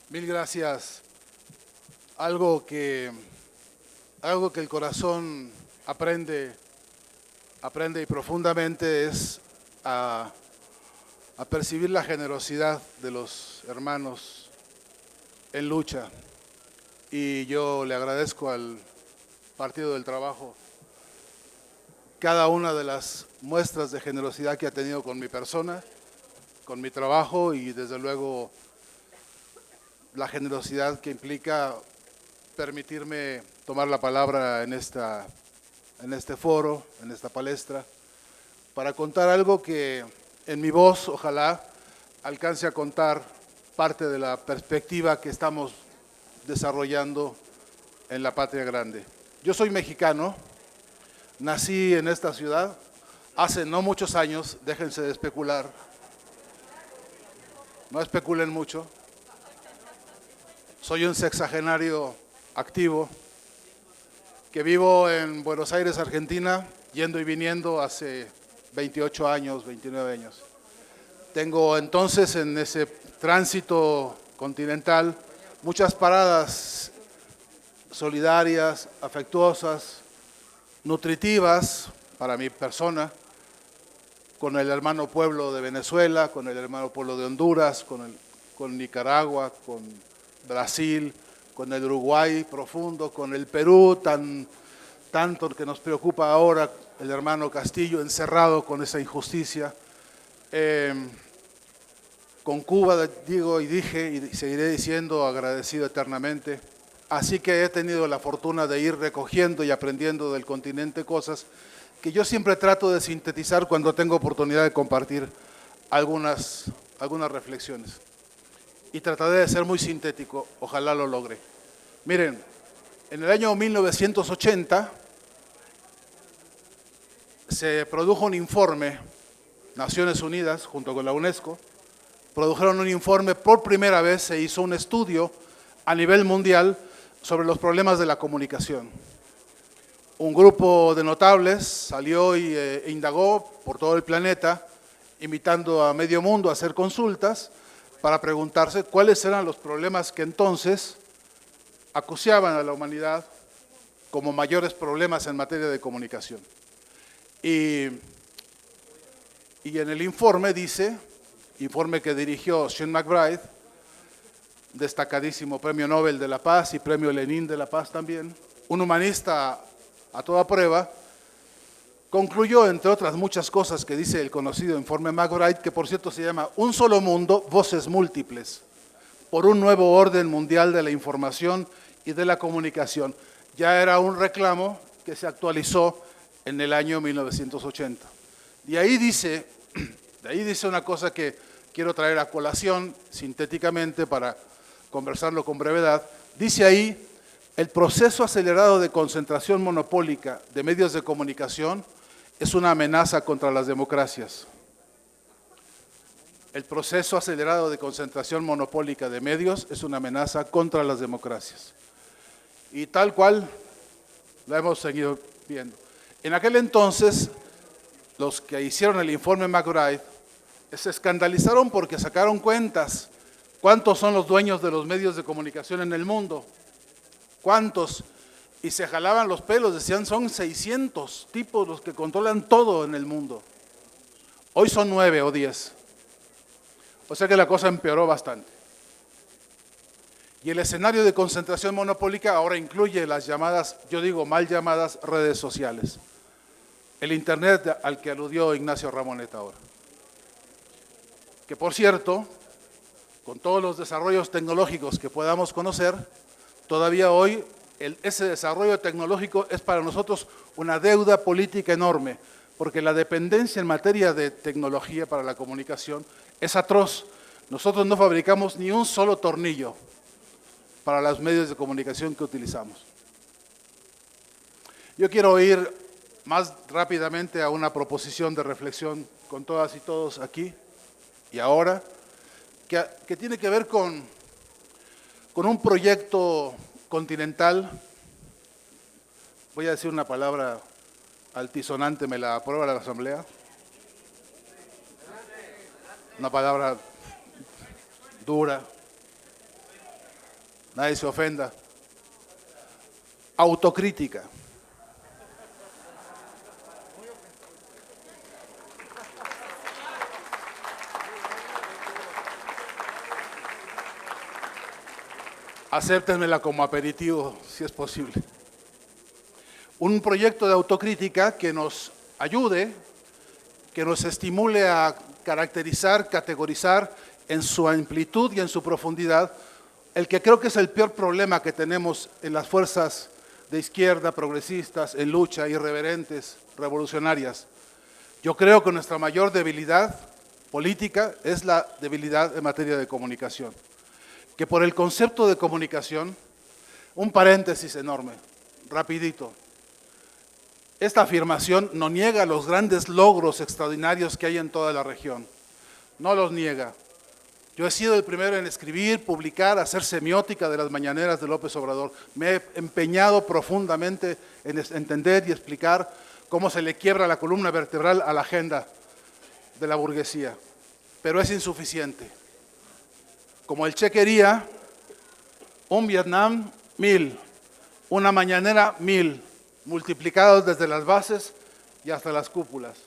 Mil gracias. Algo que el corazón aprende y profundamente es a percibir la generosidad de los hermanos en lucha. Y yo le agradezco al Partido del Trabajo cada una de las muestras de generosidad que ha tenido con mi persona, con mi trabajo y desde luego la generosidad que implica permitirme tomar la palabra en este foro, en esta palestra, para contar algo que en mi voz, ojalá, alcance a contar parte de la perspectiva que estamos desarrollando en la patria grande. Yo soy mexicano, nací en esta ciudad hace no muchos años, déjense de especular, no especulen mucho. Soy un sexagenario activo que vivo en Buenos Aires, Argentina, yendo y viniendo hace 28 años, 29 años. Tengo entonces en ese tránsito continental muchas paradas solidarias, afectuosas, nutritivas para mi persona, con el hermano pueblo de Venezuela, con el hermano pueblo de Honduras, con Nicaragua, con Brasil, con el Uruguay profundo, con el Perú, tanto que nos preocupa ahora, el hermano Castillo encerrado con esa injusticia, con Cuba digo y dije y seguiré diciendo agradecido eternamente. Así que he tenido la fortuna de ir recogiendo y aprendiendo del continente cosas que yo siempre trato de sintetizar cuando tengo oportunidad de compartir algunas reflexiones. Y trataré de ser muy sintético, ojalá lo logre. Miren, en el año 1980 se produjo un informe, Naciones Unidas junto con la UNESCO, produjeron un informe, por primera vez se hizo un estudio a nivel mundial sobre los problemas de la comunicación. Un grupo de notables salió e indagó por todo el planeta, invitando a medio mundo a hacer consultas para preguntarse cuáles eran los problemas que entonces acuciaban a la humanidad como mayores problemas en materia de comunicación. Y en el informe dice, informe que dirigió Sean McBride, destacadísimo Premio Nobel de la Paz y Premio Lenin de la Paz también, un humanista a toda prueba, concluyó, entre otras muchas cosas que dice el conocido informe McBride, que por cierto se llama Un solo mundo, voces múltiples, por un nuevo orden mundial de la información y de la comunicación. Ya era un reclamo que se actualizó en el año 1980. De ahí dice una cosa que quiero traer a colación sintéticamente para conversarlo con brevedad. Dice ahí, el proceso acelerado de concentración monopólica de medios de comunicación es una amenaza contra las democracias. El proceso acelerado de concentración monopólica de medios es una amenaza contra las democracias. Y tal cual la hemos seguido viendo. En aquel entonces, los que hicieron el informe McBride se escandalizaron porque sacaron cuentas. ¿Cuántos son los dueños de los medios de comunicación en el mundo? ¿Cuántos? Y se jalaban los pelos, decían son 600 tipos los que controlan todo en el mundo. Hoy son 9 o 10. O sea que la cosa empeoró bastante. Y el escenario de concentración monopólica ahora incluye las llamadas, yo digo mal llamadas, redes sociales. El Internet al que aludió Ignacio Ramonet ahora. Que por cierto, con todos los desarrollos tecnológicos que podamos conocer, todavía hoy ese desarrollo tecnológico es para nosotros una deuda política enorme, porque la dependencia en materia de tecnología para la comunicación es atroz. Nosotros no fabricamos ni un solo tornillo para los medios de comunicación que utilizamos. Yo quiero ir más rápidamente a una proposición de reflexión con todas y todos aquí. y ahora, que tiene que ver con un proyecto continental. Voy a decir una palabra altisonante, ¿me la aprueba la Asamblea? Una palabra dura, nadie se ofenda. Autocrítica. Acéptenmela como aperitivo, si es posible. Un proyecto de autocrítica que nos ayude, que nos estimule a caracterizar, categorizar en su amplitud y en su profundidad el que creo que es el peor problema que tenemos en las fuerzas de izquierda, progresistas, en lucha, irreverentes, revolucionarias. Yo creo que nuestra mayor debilidad política es la debilidad en materia de comunicación. Que por el concepto de comunicación, un paréntesis enorme, rapidito. Esta afirmación no niega los grandes logros extraordinarios que hay en toda la región. No los niega. Yo he sido el primero en escribir, publicar, hacer semiótica de las mañaneras de López Obrador. Me he empeñado profundamente en entender y explicar cómo se le quiebra la columna vertebral a la agenda de la burguesía. Pero es insuficiente. Como el Che quería, un Vietnam, 1000, una mañanera, 1000, multiplicados desde las bases y hasta las cúpulas.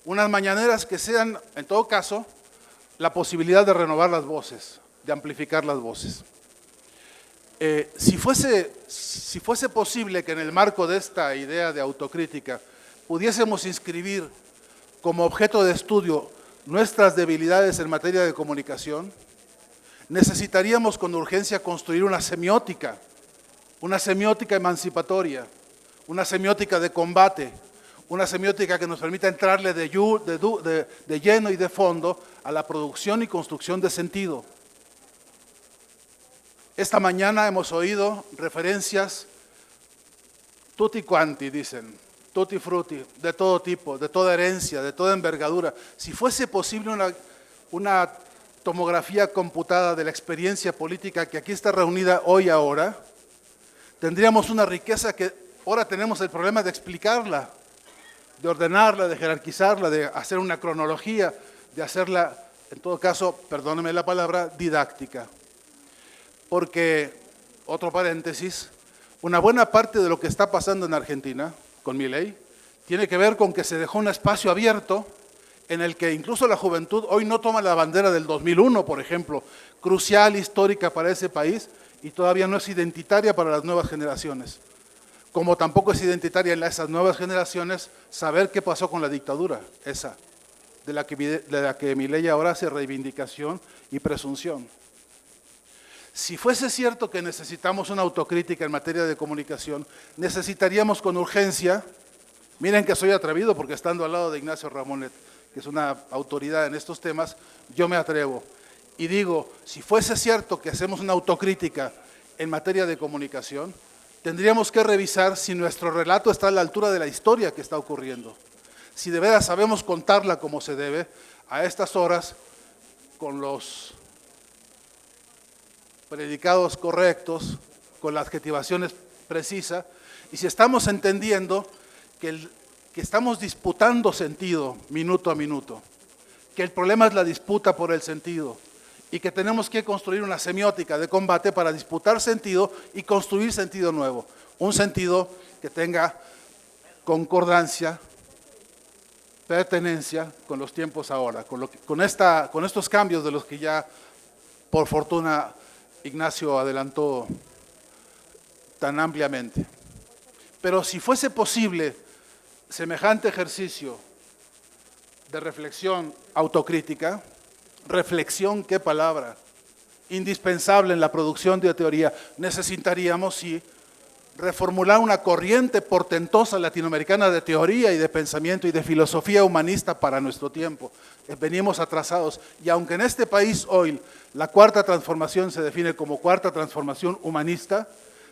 Unas mañaneras que sean, en todo caso, la posibilidad de renovar las voces, de amplificar las voces. Si fuese posible que en el marco de esta idea de autocrítica pudiésemos inscribir como objeto de estudio nuestras debilidades en materia de comunicación, necesitaríamos con urgencia construir una semiótica emancipatoria, una semiótica de combate, una semiótica que nos permita entrarle de lleno y de fondo a la producción y construcción de sentido. Esta mañana hemos oído referencias tutti quanti, dicen, tutti frutti, de todo tipo, de toda herencia, de toda envergadura. Si fuese posible una tomografía computada de la experiencia política que aquí está reunida hoy ahora, tendríamos una riqueza que ahora tenemos el problema de explicarla, de ordenarla, de jerarquizarla, de hacer una cronología, de hacerla, en todo caso, perdónenme la palabra, didáctica. Porque, otro paréntesis, una buena parte de lo que está pasando en Argentina, con Milei, tiene que ver con que se dejó un espacio abierto en el que incluso la juventud hoy no toma la bandera del 2001, por ejemplo, crucial, histórica para ese país, y todavía no es identitaria para las nuevas generaciones. Como tampoco es identitaria en esas nuevas generaciones saber qué pasó con la dictadura, esa, de la que Milei ahora hace reivindicación y presunción. Si fuese cierto que necesitamos una autocrítica en materia de comunicación, necesitaríamos con urgencia, miren que soy atrevido porque estando al lado de Ignacio Ramonet, que es una autoridad en estos temas, yo me atrevo. Y digo, si fuese cierto que hacemos una autocrítica en materia de comunicación, tendríamos que revisar si nuestro relato está a la altura de la historia que está ocurriendo. Si de veras sabemos contarla como se debe, a estas horas, con los predicados correctos, con la adjetivación precisa, y si estamos entendiendo que estamos disputando sentido minuto a minuto, que el problema es la disputa por el sentido, y que tenemos que construir una semiótica de combate para disputar sentido y construir sentido nuevo. Un sentido que tenga concordancia, pertenencia con los tiempos ahora, con estos cambios de los que ya, por fortuna, Ignacio adelantó tan ampliamente. Pero si fuese posible semejante ejercicio de reflexión autocrítica, reflexión, qué palabra, indispensable en la producción de teoría, necesitaríamos, sí, reformular una corriente portentosa latinoamericana de teoría y de pensamiento y de filosofía humanista para nuestro tiempo. Venimos atrasados, y aunque en este país hoy la cuarta transformación se define como cuarta transformación humanista,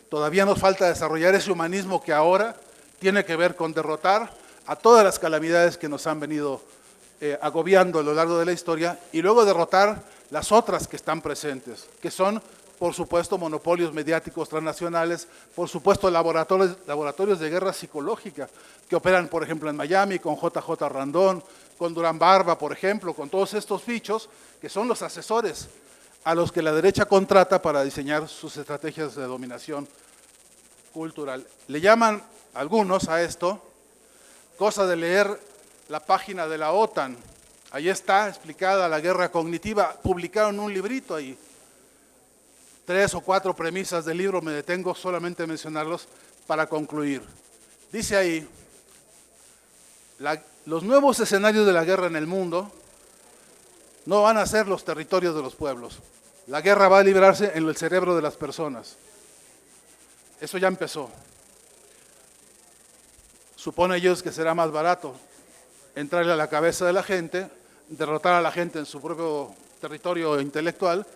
todavía nos falta desarrollar ese humanismo que ahora tiene que ver con derrotar a todas las calamidades que nos han venido agobiando a lo largo de la historia, y luego derrotar las otras que están presentes, que son, por supuesto, monopolios mediáticos transnacionales, por supuesto, laboratorios de guerra psicológica, que operan, por ejemplo, en Miami, con JJ Randón, con Durán Barba, por ejemplo, con todos estos bichos, que son los asesores a los que la derecha contrata para diseñar sus estrategias de dominación cultural. Le llaman algunos a esto, cosa de leer la página de la OTAN. Ahí está explicada la guerra cognitiva. Publicaron un librito ahí. 3 o 4 premisas del libro, me detengo solamente a mencionarlos para concluir. Dice ahí, los nuevos escenarios de la guerra en el mundo no van a ser los territorios de los pueblos. La guerra va a librarse en el cerebro de las personas. Eso ya empezó. Supone ellos que será más barato entrarle a la cabeza de la gente, derrotar a la gente en su propio territorio intelectual,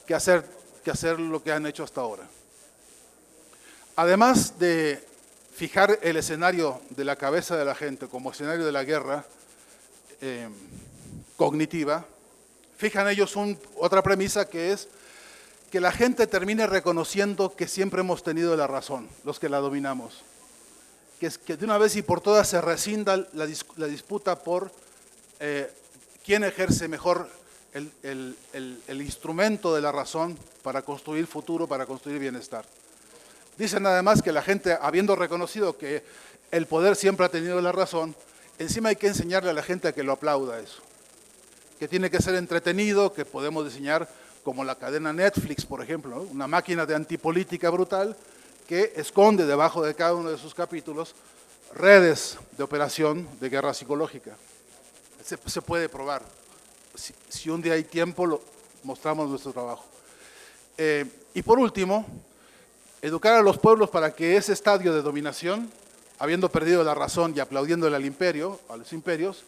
que hacer lo que han hecho hasta ahora. Además de fijar el escenario de la cabeza de la gente como escenario de la guerra cognitiva, fijan ellos otra premisa, que es que la gente termine reconociendo que siempre hemos tenido la razón, los que la dominamos. Que de una vez y por todas se rescinda la disputa por quién ejerce mejor el instrumento de la razón para construir futuro, para construir bienestar. Dicen además que la gente, habiendo reconocido que el poder siempre ha tenido la razón, encima hay que enseñarle a la gente a que lo aplauda eso. Que tiene que ser entretenido, que podemos diseñar como la cadena Netflix, por ejemplo, ¿no? Una máquina de antipolítica brutal que esconde debajo de cada uno de sus capítulos redes de operación de guerra psicológica. Se puede probar. Si un día hay tiempo, mostramos nuestro trabajo. Y por último, educar a los pueblos para que ese estadio de dominación, habiendo perdido la razón y aplaudiéndole al imperio, a los imperios,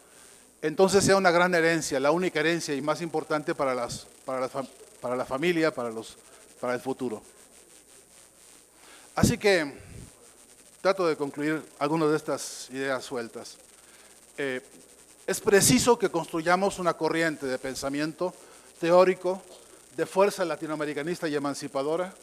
entonces sea una gran herencia, la única herencia y más importante para la familia, para el futuro. Así que trato de concluir algunas de estas ideas sueltas. Es preciso que construyamos una corriente de pensamiento teórico, de fuerza latinoamericanista y emancipadora.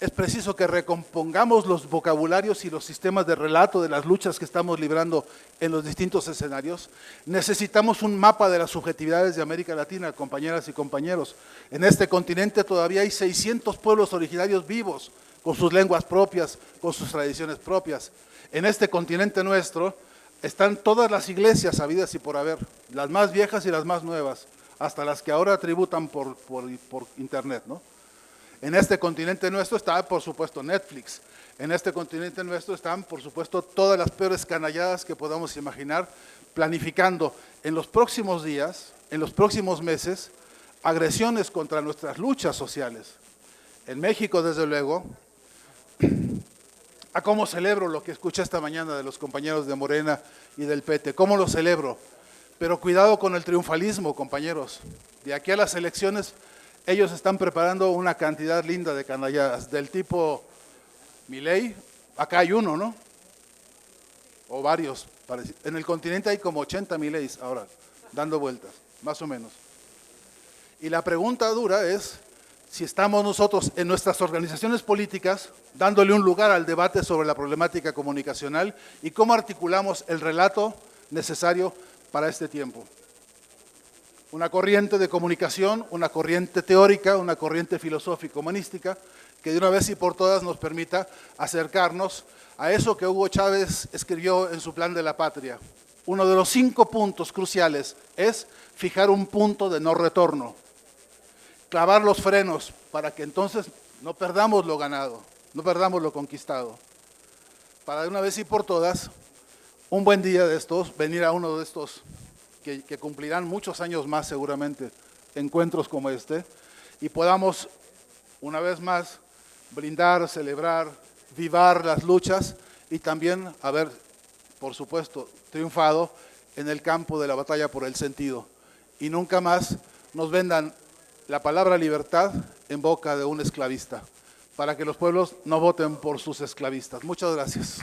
Es preciso que recompongamos los vocabularios y los sistemas de relato de las luchas que estamos librando en los distintos escenarios. Necesitamos un mapa de las subjetividades de América Latina, compañeras y compañeros. En este continente todavía hay 600 pueblos originarios vivos, con sus lenguas propias, con sus tradiciones propias. En este continente nuestro están todas las iglesias habidas y por haber, las más viejas y las más nuevas, hasta las que ahora tributan por internet, ¿no? En este continente nuestro está, por supuesto, Netflix. En este continente nuestro están, por supuesto, todas las peores canalladas que podamos imaginar, planificando en los próximos días, en los próximos meses, agresiones contra nuestras luchas sociales. En México, desde luego, a cómo celebro lo que escuché esta mañana de los compañeros de Morena y del PT, cómo lo celebro. Pero cuidado con el triunfalismo, compañeros. De aquí a las elecciones, ellos están preparando una cantidad linda de canalladas, del tipo Milei. Acá hay uno, ¿no? O varios. En el continente hay como 80 Mileis ahora, dando vueltas, más o menos. Y la pregunta dura es si estamos nosotros en nuestras organizaciones políticas dándole un lugar al debate sobre la problemática comunicacional y cómo articulamos el relato necesario para este tiempo. Una corriente de comunicación, una corriente teórica, una corriente filosófico-humanística que de una vez y por todas nos permita acercarnos a eso que Hugo Chávez escribió en su Plan de la Patria. Uno de los 5 puntos cruciales es fijar un punto de no retorno, clavar los frenos para que entonces no perdamos lo ganado, no perdamos lo conquistado. Para de una vez y por todas, un buen día de estos, venir a uno de estos que cumplirán muchos años más seguramente, encuentros como este, y podamos una vez más brindar, celebrar, vivar las luchas y también haber, por supuesto, triunfado en el campo de la batalla por el sentido. Y nunca más nos vendan la palabra libertad en boca de un esclavista, para que los pueblos no voten por sus esclavistas. Muchas gracias.